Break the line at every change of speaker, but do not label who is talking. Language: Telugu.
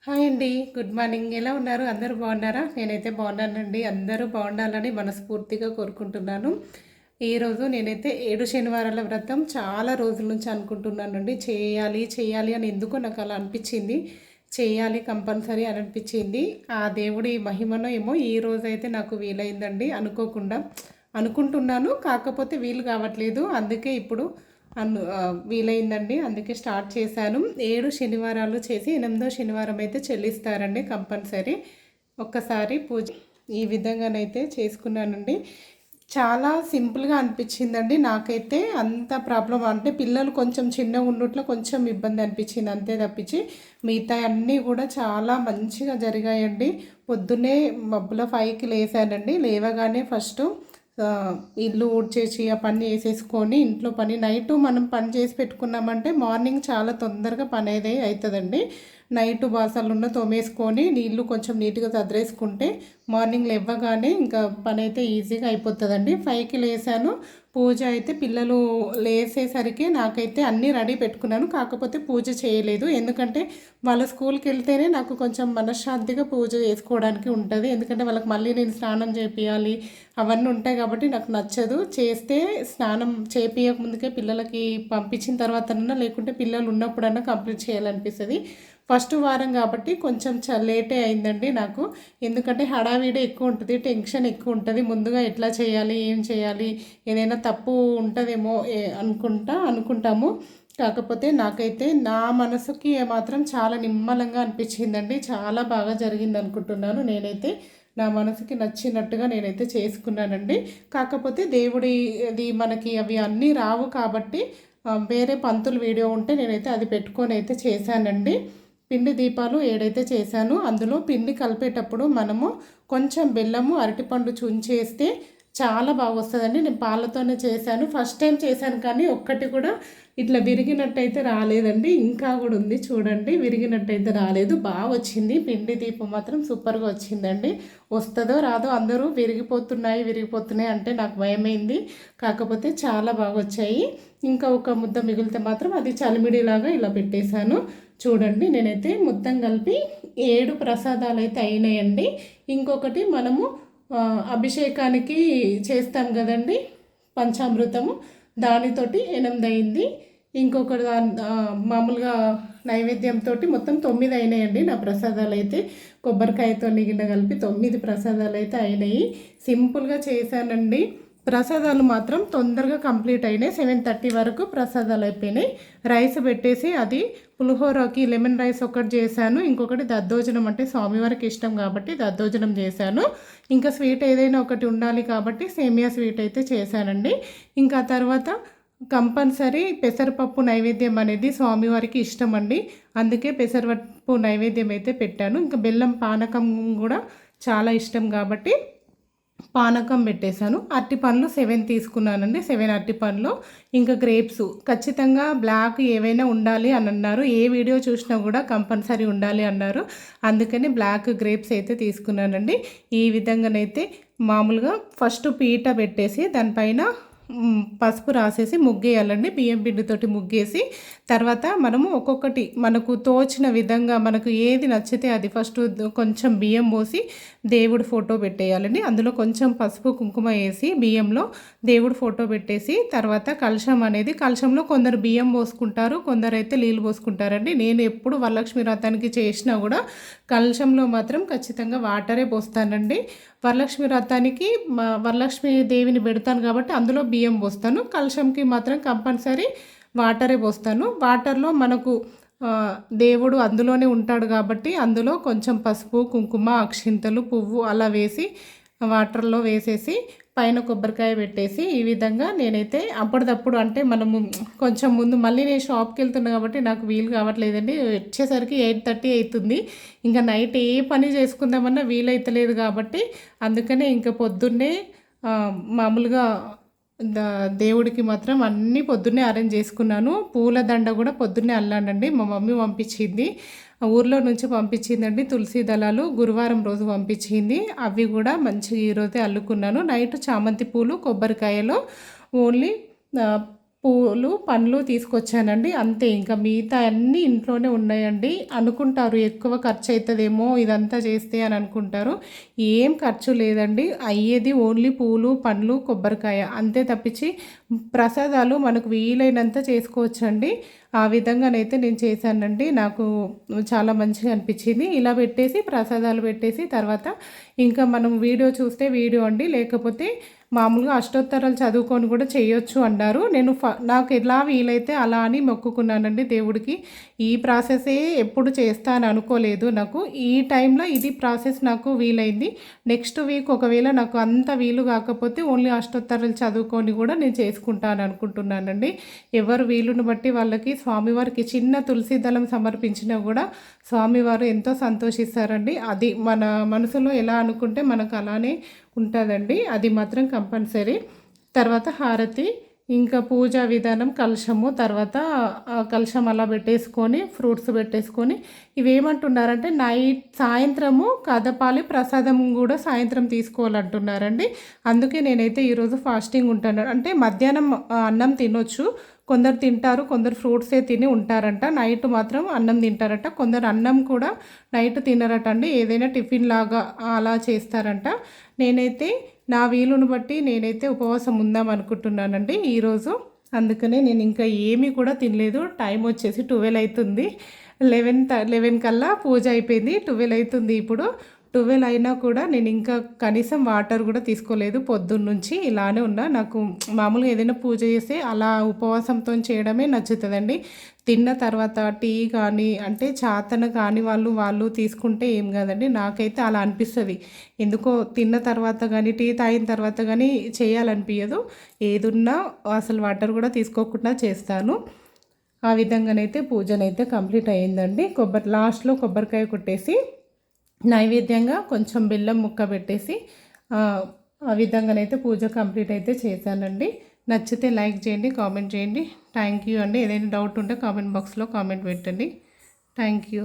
హాయ్ అండి. Good morning. ఎలా ఉన్నారు? అందరూ బాగున్నారా? నేనైతే బాగున్నానండి. అందరూ బాగుండాలని మనస్ఫూర్తిగా కోరుకుంటున్నాను. ఈరోజు నేనైతే 7 శనివారాల వ్రతం చాలా రోజుల నుంచి అనుకుంటున్నానండి. చేయాలి, చేయాలి అని ఎందుకో నాకు అలా అనిపించింది. చేయాలి కంపల్సరీ అని అనిపించింది. ఆ దేవుడి మహిమనో ఏమో ఈరోజైతే నాకు వీలైందండి అనుకోకుండా. అనుకుంటున్నాను, కాకపోతే వీలు కావట్లేదు. అందుకే ఇప్పుడు వీలైందండి. అందుకే స్టార్ట్ చేశాను. 7 శనివారాలు చేసి 8వ శనివారం అయితే చెల్లిస్తారండి కంపల్సరీ. ఒక్కసారి పూజ ఈ విధంగానైతే చేసుకున్నానండి. చాలా సింపుల్గా అనిపించిందండి నాకైతే. అంత ప్రాబ్లం అంటే పిల్లలు కొంచెం చిన్నగా ఉన్నట్లో కొంచెం ఇబ్బంది అనిపించింది, అంతే తప్పించి మిగతా అన్నీ కూడా చాలా మంచిగా జరిగాయండి. పొద్దున్నే మబ్బుల 5కి లేసానండి. లేవగానే ఫస్ట్ ఇల్లు ఊడ్చేసి ఆ పని చేసేసుకొని ఇంట్లో పని నైటు మనం పని చేసి పెట్టుకున్నామంటే మార్నింగ్ చాలా తొందరగా పని అయితే అవుతుందండి. నైటు బాసన్లు తోమేసుకొని నీళ్ళు కొంచెం నీట్గా చదిరేసుకుంటే మార్నింగ్ లేవగానే ఇంకా పని అయితే ఈజీగా అయిపోతుందండి. 5కి లేసాను. పూజ అయితే పిల్లలు లేసేసరికి నాకైతే అన్నీ రెడీ పెట్టుకున్నాను, కాకపోతే పూజ చేయలేదు. ఎందుకంటే వాళ్ళ స్కూల్కి వెళ్తేనే నాకు కొంచెం మనశ్శాంతిగా పూజ చేసుకోవడానికి ఉంటుంది. ఎందుకంటే వాళ్ళకి మళ్ళీ నేను స్నానం చేపియాలి, అవన్నీ ఉంటాయి కాబట్టి నాకు నచ్చదు. చేస్తే స్నానం చేపియక ముందుకే పిల్లలకి పంపించిన తర్వాతనన్నా లేకుంటే పిల్లలు ఉన్నప్పుడన్నా కంప్లీట్ చేయాలనిపిస్తుంది. ఫస్ట్ వారం కాబట్టి కొంచెం లేటే అయిందండి నాకు. ఎందుకంటే హడావిడి ఎక్కువ ఉంటుంది, టెన్షన్ ఎక్కువ ఉంటుంది. ముందుగా ఎట్లా చేయాలి, ఏం చేయాలి, ఏదైనా తప్పు ఉంటుందేమో అనుకుంటాము. కాకపోతే నాకైతే నా మనసుకి మాత్రం చాలా నిమ్మలంగా అనిపించిందండి. చాలా బాగా జరిగింది అనుకుంటున్నాను. నేనైతే నా మనసుకి నచ్చినట్టుగా నేనైతే చేసుకున్నానండి. కాకపోతే దేవుడిది మనకి అవి అన్నీ రావు కాబట్టి వేరే పంతులు వీడియో ఉంటే నేనైతే అది పెట్టుకొని అయితే చేశానండి. పిండి దీపాలు 7 అయితే చేశాను. అందులో పిండి కలిపేటప్పుడు మనము కొంచెం బెల్లము అరటిపండు చుంచేస్తే చాలా బాగా వస్తుందండి. నేను పాలతోనే చేశాను. ఫస్ట్ టైం చేశాను కానీ ఒక్కటి కూడా ఇట్లా విరిగినట్టయితే రాలేదండి. ఇంకా కూడా ఉంది చూడండి, విరిగినట్టయితే రాలేదు. బాగా వచ్చింది. పిండి దీపం మాత్రం సూపర్గా వచ్చిందండి. వస్తుందో రాదో, అందరూ విరిగిపోతున్నాయి అంటే నాకు భయమైంది. కాకపోతే చాలా బాగా వచ్చాయి. ఇంకా ఒక ముద్ద మిగిలితే మాత్రం అది చలిమిడిలాగా ఇలా పెట్టేశాను. చూడండి, నేనైతే మొత్తం కలిపి 7 ప్రసాదాలు అయితే అయినాయండి. ఇంకొకటి మనము అభిషేకానికి చేస్తాం కదండి పంచామృతము, దానితోటి 8 అయింది. ఇంకొకటి మామూలుగా నైవేద్యంతో మొత్తం 9 అయినాయండి నా ప్రసాదాలు అయితే. కొబ్బరికాయతో గిన్నె కలిపి 9 ప్రసాదాలు అయితే అయినాయి. సింపుల్గా చేశానండి. ప్రసాదాలు మాత్రం తొందరగా కంప్లీట్ అయినాయి. 7:30 వరకు ప్రసాదాలు అయిపోయినాయి. రైస్ పెట్టేసి అది పులిహోరకి లెమన్ రైస్ ఒకటి చేశాను. ఇంకొకటి దద్దోజనం, అంటే స్వామివారికి ఇష్టం కాబట్టి దద్దోజనం చేశాను. ఇంకా స్వీట్ ఏదైనా ఒకటి ఉండాలి కాబట్టి సేమియా స్వీట్ అయితే చేశానండి. ఇంకా తర్వాత కంపల్సరీ పెసరపప్పు నైవేద్యం అనేది స్వామివారికి ఇష్టం అండి. అందుకే పెసరపప్పు నైవేద్యం అయితే పెట్టాను. ఇంకా బెల్లం పానకం కూడా చాలా ఇష్టం కాబట్టి పానకం పెట్టేశాను. అరటి పండ్లు 7 తీసుకున్నానండి. 7 అరటి పండ్లు, ఇంకా గ్రేప్స్ ఖచ్చితంగా బ్లాక్ ఏవైనా ఉండాలి అని అన్నారు. ఏ వీడియో చూసినా కూడా కంపల్సరీ ఉండాలి అన్నారు. అందుకని బ్లాక్ గ్రేప్స్ అయితే తీసుకున్నానండి. ఈ విధంగానైతే మామూలుగా ఫస్ట్ పీట పెట్టేసి దానిపైన పసుపు రాసేసి ముగ్గేయాలండి. బియ్యం పిండితోటి ముగ్గేసి తర్వాత మనము ఒక్కొక్కటి మనకు తోచిన విధంగా మనకు ఏది నచ్చితే అది ఫస్ట్ కొంచెం బియ్యం పోసి దేవుడి ఫోటో పెట్టేయాలండి. అందులో కొంచెం పసుపు కుంకుమ వేసి బియ్యంలో దేవుడి ఫోటో పెట్టేసి తర్వాత కలశంలో కొందరు బియ్యం పోసుకుంటారు, కొందరు అయితే నీళ్ళు పోసుకుంటారండి. నేను ఎప్పుడు వరలక్ష్మి వ్రతానికి చేసినా కూడా కలశంలో మాత్రం ఖచ్చితంగా వాటరే పోస్తానండి. వరలక్ష్మి వ్రతానికి వరలక్ష్మి దేవిని పెడతాను కాబట్టి అందులో బియ్యం పోస్తాను. కలశంకి మాత్రం కంపల్సరీ వాటరే పోస్తాను. వాటర్లో మనకు దేవుడు అందులోనే ఉంటాడు కాబట్టి అందులో కొంచెం పసుపు కుంకుమ అక్షింతలు పువ్వు అలా వేసి వాటర్లో వేసేసి పైన కొబ్బరికాయ పెట్టేసి ఈ విధంగా నేనైతే అప్పటిదప్పుడు, అంటే మనము కొంచెం ముందు మళ్ళీ నేను షాప్కి వెళ్తున్నా కాబట్టి నాకు వీలు కావట్లేదండి. వచ్చేసరికి 8:30 అవుతుంది. ఇంకా నైట్ ఏ పని చేసుకుందామన్నా వీలైతలేదు కాబట్టి అందుకనే ఇంకా పొద్దున్నే మామూలుగా దేవుడికి మాత్రం అన్నీ పొద్దున్నే అరేంజ్ చేసుకున్నాను. పూల దండ కూడా పొద్దున్నే అల్లానండి. మా మమ్మీ పంపించింది, ఊర్లో నుంచి పంపించిందండి. తులసి దళాలు గురువారం రోజు పంపించింది. అవి కూడా మంచిగా ఈరోజే అల్లుకున్నాను. నైట్ చామంతి పూలు కొబ్బరికాయలో ఓన్లీ పూలు, పండ్లు తీసుకొచ్చానండి. అంతే, ఇంకా మిగతా అన్నీ ఇంట్లోనే ఉన్నాయండి. అనుకుంటారు ఎక్కువ ఖర్చు అవుతుందేమో ఇదంతా చేస్తే అని అనుకుంటారు. ఏం ఖర్చు లేదండి. అయ్యేది ఓన్లీ పూలు, పండ్లు, కొబ్బరికాయ అంతే తప్పించి ప్రసాదాలు మనకు వీలైనంత చేసుకోవచ్చండి. ఆ విధంగానైతే నేను చేశానండి. నాకు చాలా మంచిగా అనిపించింది. ఇలా పెట్టేసి ప్రసాదాలు పెట్టేసి తర్వాత ఇంకా మనం వీడియో చూస్తే వీడియో అండి, లేకపోతే మామూలుగా అష్టోత్తరాలు చదువుకొని కూడా చేయొచ్చు అన్నారు. నేను నాకు ఎలా వీలైతే అలా అని మొక్కుకున్నానండి దేవుడికి. ఈ ప్రాసెసే ఎప్పుడు చేస్తాను అనుకోలేదు. నాకు ఈ టైంలో ఇది ప్రాసెస్ నాకు వీలైంది. నెక్స్ట్ వీక్ ఒకవేళ నాకు అంత వీలు కాకపోతే ఓన్లీ అష్టోత్తరాలు చదువుకొని కూడా నేను చేసుకుంటాను అనుకుంటున్నానండి. ఎవరు వీలుని బట్టి వాళ్ళకి స్వామివారికి చిన్న తులసి దళం సమర్పించినా కూడా స్వామివారు ఎంతో సంతోషిస్తారండి. అది మన మనసులో ఎలా అనుకుంటే మనకు అలానే ఉంటుందండి. అది మాత్రం కంపల్సరీ. తర్వాత హారతి, ఇంకా పూజా విధానం, కలశము, తర్వాత కలశం అలా పెట్టేసుకొని ఫ్రూట్స్ పెట్టేసుకొని ఇవేమంటున్నారంటే సాయంత్రము కదపాలి, ప్రసాదం కూడా సాయంత్రం తీసుకోవాలంటున్నారండి. అందుకే నేనైతే ఈరోజు ఫాస్టింగ్ ఉంటాను. అంటే మధ్యాహ్నం అన్నం తినొచ్చు, కొందరు తింటారు, కొందరు ఫ్రూట్సే తిని ఉంటారంట. నైట్ మాత్రం అన్నం తింటారట. కొందరు అన్నం కూడా నైట్ తినరట అండి, ఏదైనా టిఫిన్ లాగా అలా చేస్తారంట. నేనైతే నా వీలును బట్టి నేనైతే ఉపవాసం ఉందాం అనుకుంటున్నానండి ఈరోజు. అందుకనే నేను ఇంకా ఏమీ కూడా తినలేదు. టైం వచ్చేసి 12 అవుతుంది. 11 కల్లా పూజ అయిపోయింది. 12 అవుతుంది ఇప్పుడు. 12 అయినా కూడా నేను ఇంకా కనీసం వాటర్ కూడా తీసుకోలేదు. పొద్దున్నుంచి ఇలానే ఉన్నా. నాకు మామూలుగా ఏదైనా పూజ చేస్తే అలా ఉపవాసంతో చేయడమే నచ్చుతుందండి. తిన్న తర్వాత టీ కానీ అంటే చాతన కాని వాళ్ళు తీసుకుంటే ఏం కాదండి. నాకైతే అలా అనిపిస్తుంది. ఎందుకో తిన్న తర్వాత కానీ టీ తాగిన తర్వాత కానీ చేయాలనిపించదు. ఏదున్నా అసలు వాటర్ కూడా తీసుకోకుండా చేస్తాను. ఆ విధంగానైతే పూజనైతే కంప్లీట్ అయ్యిందండి. లాస్ట్లో కొబ్బరికాయ కొట్టేసి నైవేద్యంగా కొంచెం బెల్లం ముక్క పెట్టేసి ఆ విధంగానైతే పూజ కంప్లీట్ అయితే చేశానండి. నచ్చితే లైక్ చేయండి, కామెంట్ చేయండి. థ్యాంక్ యూ అండి. ఏదైనా డౌట్ ఉంటే కామెంట్ బాక్స్లో కామెంట్ పెట్టండి. Thank you.